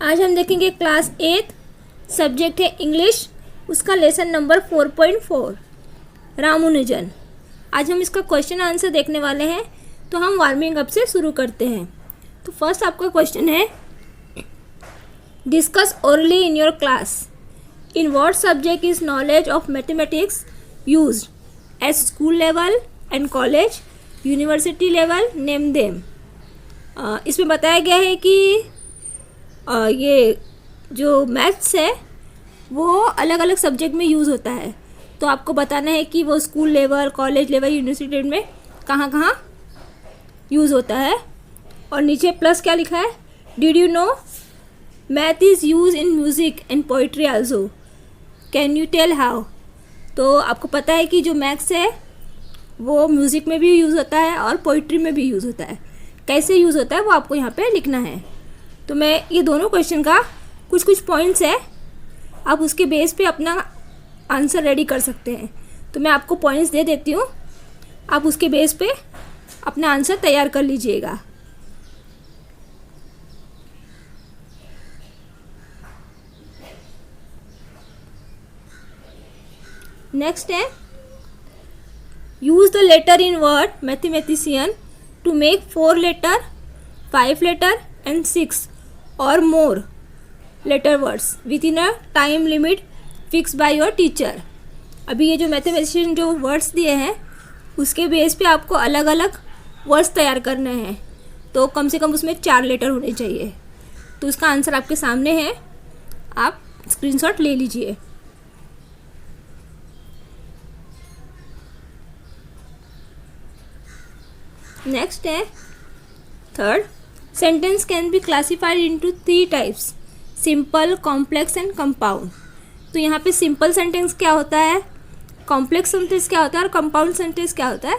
आज हम देखेंगे क्लास 8 सब्जेक्ट है इंग्लिश, उसका लेसन नंबर 4.4 रामानुजन। आज हम इसका क्वेश्चन आंसर देखने वाले हैं, तो हम वार्मिंग अप से शुरू करते हैं। तो फर्स्ट आपका क्वेश्चन है, discuss orally in your class in what subject is knowledge of mathematics used at school level and college university level, name them. इसमें बताया गया है कि ये जो मैथ्स है वो अलग अलग सब्जेक्ट में यूज़ होता है, तो आपको बताना है कि वो school level, college level, university में कहाँ कहाँ यूज़ होता है। और नीचे प्लस क्या लिखा है, did you know math is use in music and poetry also, can you tell how. तो आपको पता है कि जो मैथ्स है वो म्यूज़िक में भी यूज़ होता है और पोइट्री में भी यूज़ होता है। कैसे यूज़ होता है वो आपको यहाँ पे लिखना है। तो मैं ये दोनों क्वेश्चन का कुछ पॉइंट्स है, आप उसके बेस पे अपना आंसर रेडी कर सकते हैं। तो मैं आपको पॉइंट्स दे देती हूँ, आप उसके बेस पे अपना आंसर तैयार कर लीजिएगा। नेक्स्ट है, use the letter in word mathematician to make 4 letter, 5 letter and 6 और more letter words within a time limit fixed by your teacher. अभी ये जो मैथमेटिशियन जो वर्ड्स दिए हैं उसके बेस पे आपको अलग अलग वर्ड्स तैयार करने हैं, तो कम से कम उसमें 4 लेटर होने चाहिए। तो उसका आंसर आपके सामने है, आप स्क्रीनशॉट ले लीजिए। नेक्स्ट है third, sentence can be classified into 3 types, simple, complex and compound. तो यहाँ पे सिंपल सेंटेंस क्या होता है, कॉम्प्लेक्स सेंटेंस क्या होता है और कंपाउंड सेंटेंस क्या होता है,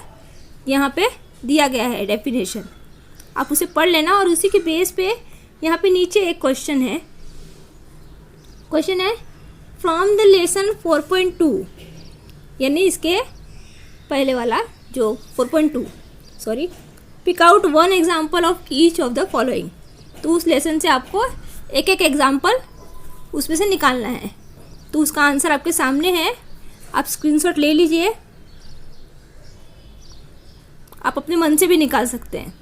यहाँ पे दिया गया है डेफिनेशन, आप उसे पढ़ लेना। और उसी के बेस पे यहाँ पे नीचे एक क्वेश्चन है, फ्रॉम द लेसन 4.2, यानी इसके पहले वाला जो 4.2 pick out 1 example of each of the following. तो उस लेसन से आपको एक एक एग्जाम्पल उसमें से निकालना है। तो उसका आंसर आपके सामने है, आप स्क्रीनशॉट ले लीजिए, आप अपने मन से भी निकाल सकते हैं।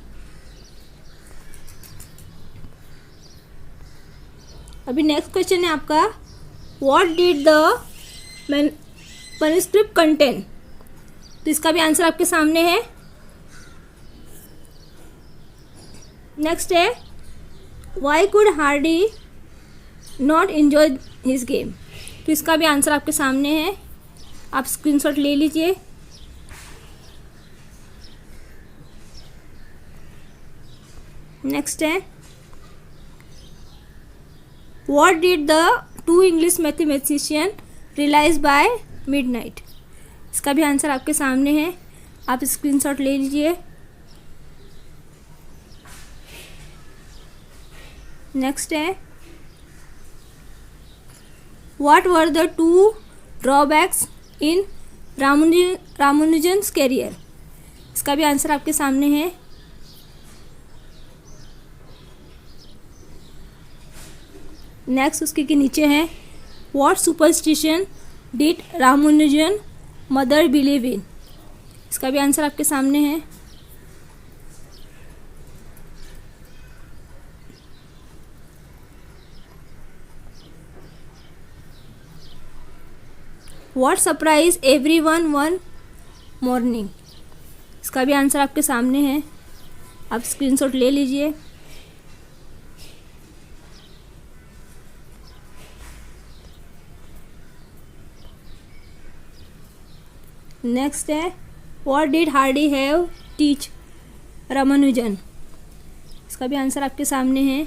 अभी नेक्स्ट क्वेश्चन है आपका, what did the manuscript contain. तो इसका भी आंसर आपके सामने है। नेक्स्ट है, Y could Hardy not enjoy his game. तो इसका भी आंसर आपके सामने है, आप स्क्रीनशॉट ले लीजिए। नेक्स्ट है, what did the 2 English mathematician realise by midnight. इसका भी आंसर आपके सामने है, आप स्क्रीनशॉट ले लीजिए। नेक्स्ट है, what were the 2 drawbacks in Ramanujan's career. इसका भी आंसर आपके सामने है। नेक्स्ट उसके के नीचे है, what superstition did Ramanujan mother believe in. इसका भी आंसर आपके सामने है। What surprise everyone one morning. इसका भी आंसर आपके सामने है, आप स्क्रीनशॉट ले लीजिए। नेक्स्ट है, what did Hardy have teach Ramanujan. इसका भी आंसर आपके सामने है,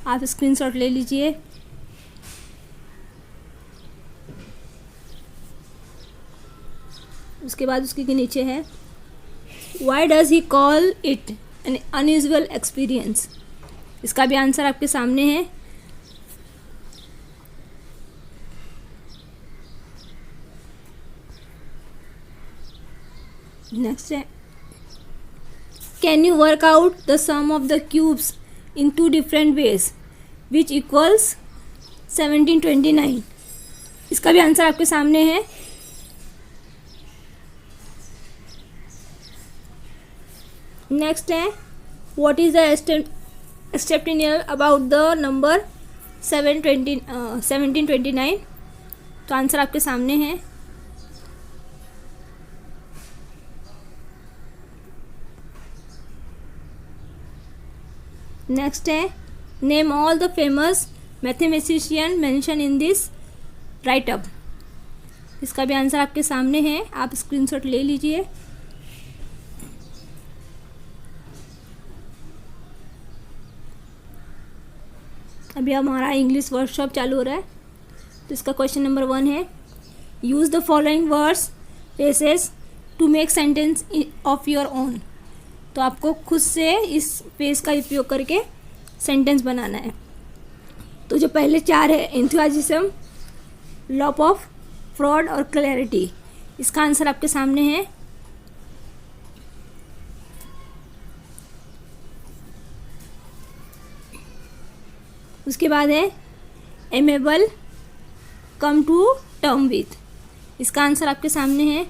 आप स्क्रीनशॉट ले लीजिए। उसके बाद उसके नीचे है, why does he call it an unusual experience. इसका भी आंसर आपके सामने है। नेक्स्ट है, can you work out the sum of the cubes in 2 different ways which equals 1729। इसका भी आंसर आपके सामने है। नेक्स्ट है what is the exceptional about the number 1729। तो आंसर आपके सामने है। नेक्स्ट है name all the famous mathematician mention in this write up. इसका भी आंसर आपके सामने है, आप स्क्रीनशॉट ले लीजिए। अभी हमारा इंग्लिश वर्कशॉप चालू हो रहा है। तो इसका क्वेश्चन नंबर 1 है use the following words phrases to make sentence of your own. तो आपको खुद से इस फ्रेज का उपयोग करके सेंटेंस बनाना है। तो जो पहले 4 है एंथुसियाज्म, लॉप ऑफ, फ्रॉड और क्लैरिटी। इसका आंसर आपके सामने है। उसके बाद है amiable, come to term with. इसका आंसर आपके सामने है।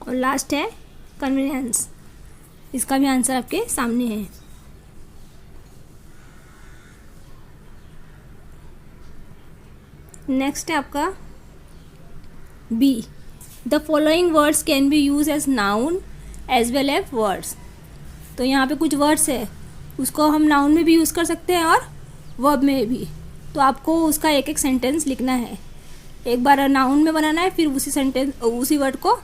और लास्ट है कन्वीनियंस। इसका भी आंसर आपके सामने है। नेक्स्ट है आपका B, the following words can be use as noun as well as words. तो यहाँ पे कुछ वर्ड्स है, उसको हम नाउन में भी यूज़ कर सकते हैं और वर्ब में भी। तो आपको उसका एक एक सेंटेंस लिखना है। एक बार नाउन में बनाना है, फिर उसी वर्ड को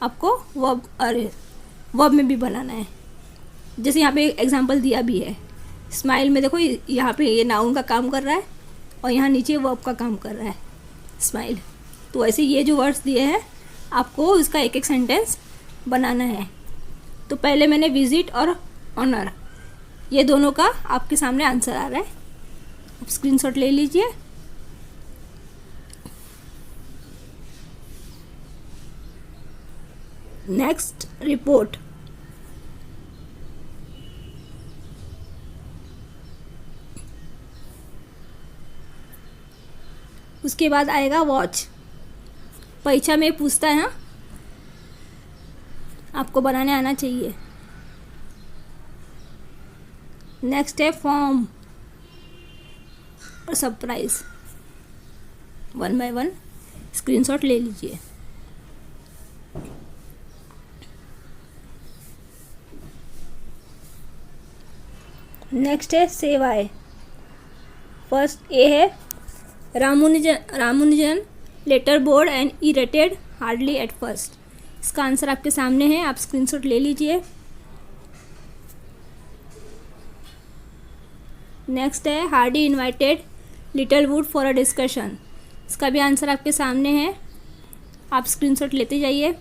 आपको वर्ब में भी बनाना है। जैसे यहाँ पे एग्जांपल दिया भी है, स्माइल में देखो यहाँ पे ये नाउन का काम कर रहा है और यहाँ नीचे वर्ब का काम कर रहा है स्माइल। तो ऐसे ये जो वर्ड्स दिए हैं आपको इसका एक एक सेंटेंस बनाना है। तो पहले मैंने विजिट और ऑनर, ये दोनों का आपके सामने आंसर आ रहा है, आप स्क्रीनशॉट ले लीजिए। नेक्स्ट रिपोर्ट, उसके बाद आएगा वॉच। परीक्षा में पूछता है, आपको बनाने आना चाहिए। नेक्स्ट है फॉर्म और सरप्राइज। 1 बाय 1 स्क्रीनशॉट ले लीजिए। नेक्स्ट है सेवाए। फर्स्ट ए है Ramanujan later bored and irritated hardly at first. इसका आंसर आपके सामने है, आप स्क्रीनशॉट ले लीजिए। नेक्स्ट है Hardy invited Littlewood for a discussion. इसका भी आंसर आपके सामने है, आप स्क्रीनशॉट लेते जाइए।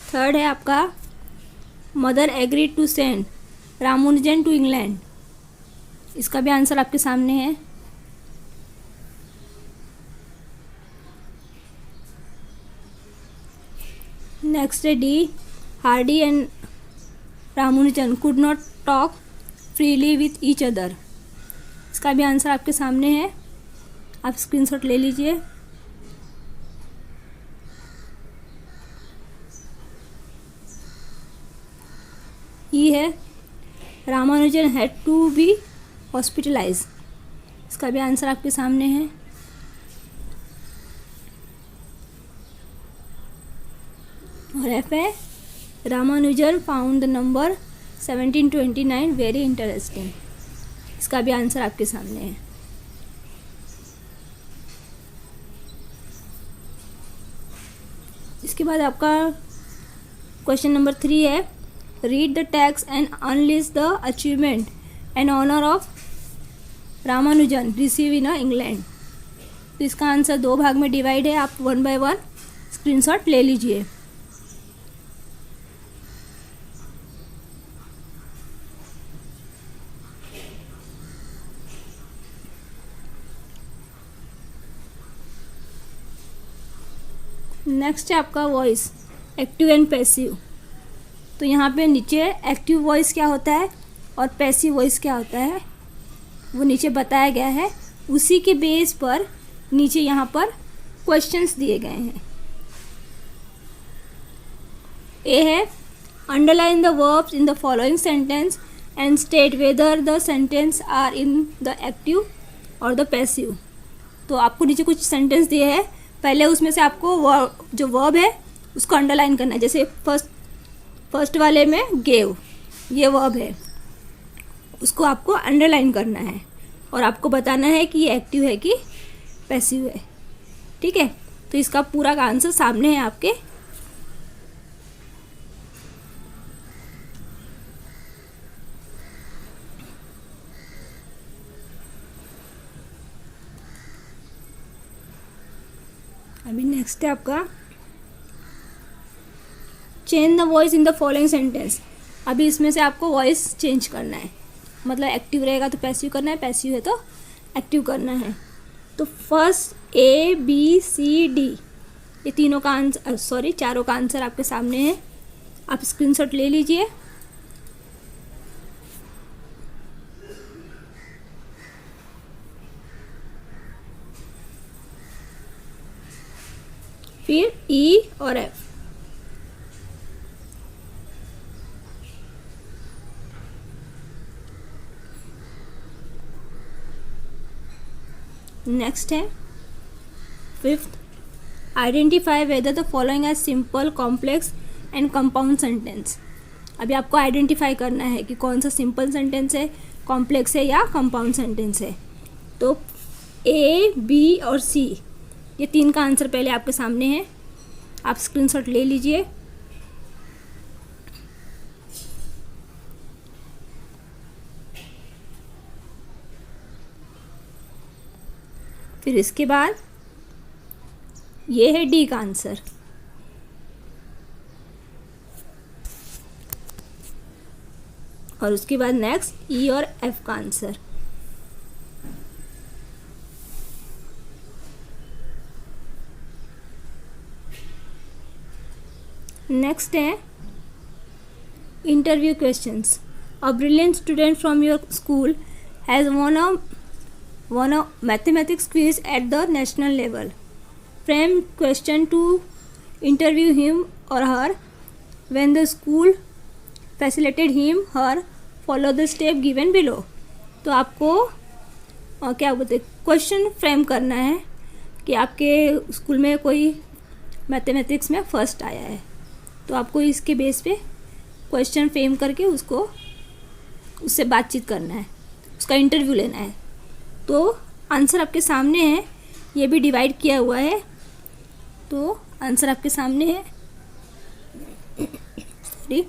थर्ड है आपका mother agreed to send Ramanujan to England. इसका भी आंसर आपके सामने है। नेक्स्ट है D, Hardy and Ramanujan could not talk freely with each other. इसका भी आंसर आपके सामने है, आप स्क्रीनशॉट ले लीजिए। ई है Ramanujan had to be hospitalise. इसका भी आंसर आपके सामने है। और एफ है Ramanujan found the number 1729 very interesting. इसका भी आंसर आपके सामने है। इसके बाद आपका क्वेश्चन नंबर 3 है read the text and enlist the achievement and honour of Ramanujan receive in England. तो इसका आंसर 2 भाग में डिवाइड है, आप 1 बाय 1 स्क्रीनशॉट ले लीजिए। नेक्स्ट है आपका वॉइस, एक्टिव एंड पैसिव। तो यहाँ पे नीचे एक्टिव वॉइस क्या होता है और पैसिव वॉइस क्या होता है वो नीचे बताया गया है। उसी के बेस पर नीचे यहाँ पर क्वेश्चंस दिए गए हैं। ए है underline the verbs in the following sentence and state whether the sentence are in the active or the passive. तो आपको नीचे कुछ सेंटेंस दिए हैं, पहले उसमें से आपको जो वर्ब है उसको अंडरलाइन करना है। जैसे फर्स्ट वाले में गेव, ये वर्ब है, उसको आपको अंडरलाइन करना है और आपको बताना है कि ये एक्टिव है कि पैसिव है। ठीक है, तो इसका पूरा का आंसर सामने है आपके। अभी नेक्स्ट है आपका change the voice in the following sentence. अभी इसमें से आपको वॉइस चेंज करना है, मतलब एक्टिव रहेगा तो पैसिव करना है, पैसिव है तो एक्टिव करना है। तो first A B C D, ये तीनों का आंसर चारों का आंसर आपके सामने है, आप स्क्रीनशॉट ले लीजिए। फिर ई और एफ। नेक्स्ट है fifth, identify whether the following as simple, complex and compound sentence. अभी आपको आइडेंटिफाई करना है कि कौन सा सिंपल सेंटेंस है, कॉम्प्लेक्स है या कंपाउंड सेंटेंस है। तो ए बी और सी, ये तीन का आंसर पहले आपके सामने है, आप स्क्रीनशॉट ले लीजिए। फिर इसके बाद ये है डी का आंसर। और उसके बाद नेक्स्ट ई और एफ का आंसर। नेक्स्ट है interview questions. A brilliant student from your school has won a mathematics quiz at the national level. Frame question to interview him or her. When the school facilitated him her, follow the step given below. तो आपको क्या बोलते question frame करना है कि आपके school में कोई मैथमेटिक्स में फर्स्ट आया है, तो आपको इसके बेस पे क्वेश्चन फ्रेम करके उससे बातचीत करना है, उसका इंटरव्यू लेना है। तो आंसर आपके सामने है, ये भी डिवाइड किया हुआ है, तो आंसर आपके सामने है। सॉरी,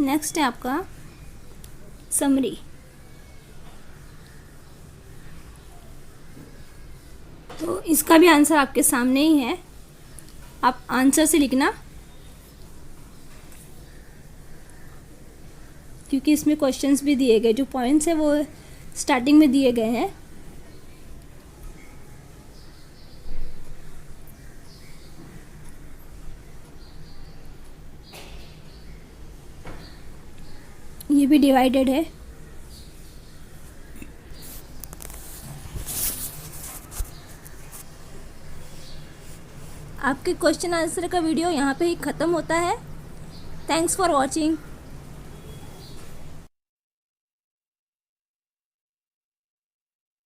नेक्स्ट है आपका समरी। तो इसका भी आंसर आपके सामने ही है, आप आंसर से लिखना, क्योंकि इसमें क्वेश्चंस भी दिए गए, जो पॉइंट्स है वो स्टार्टिंग में दिए गए हैं। ये भी डिवाइडेड है। आपके क्वेश्चन आंसर का वीडियो यहाँ पे ही ख़त्म होता है। Thanks for watching.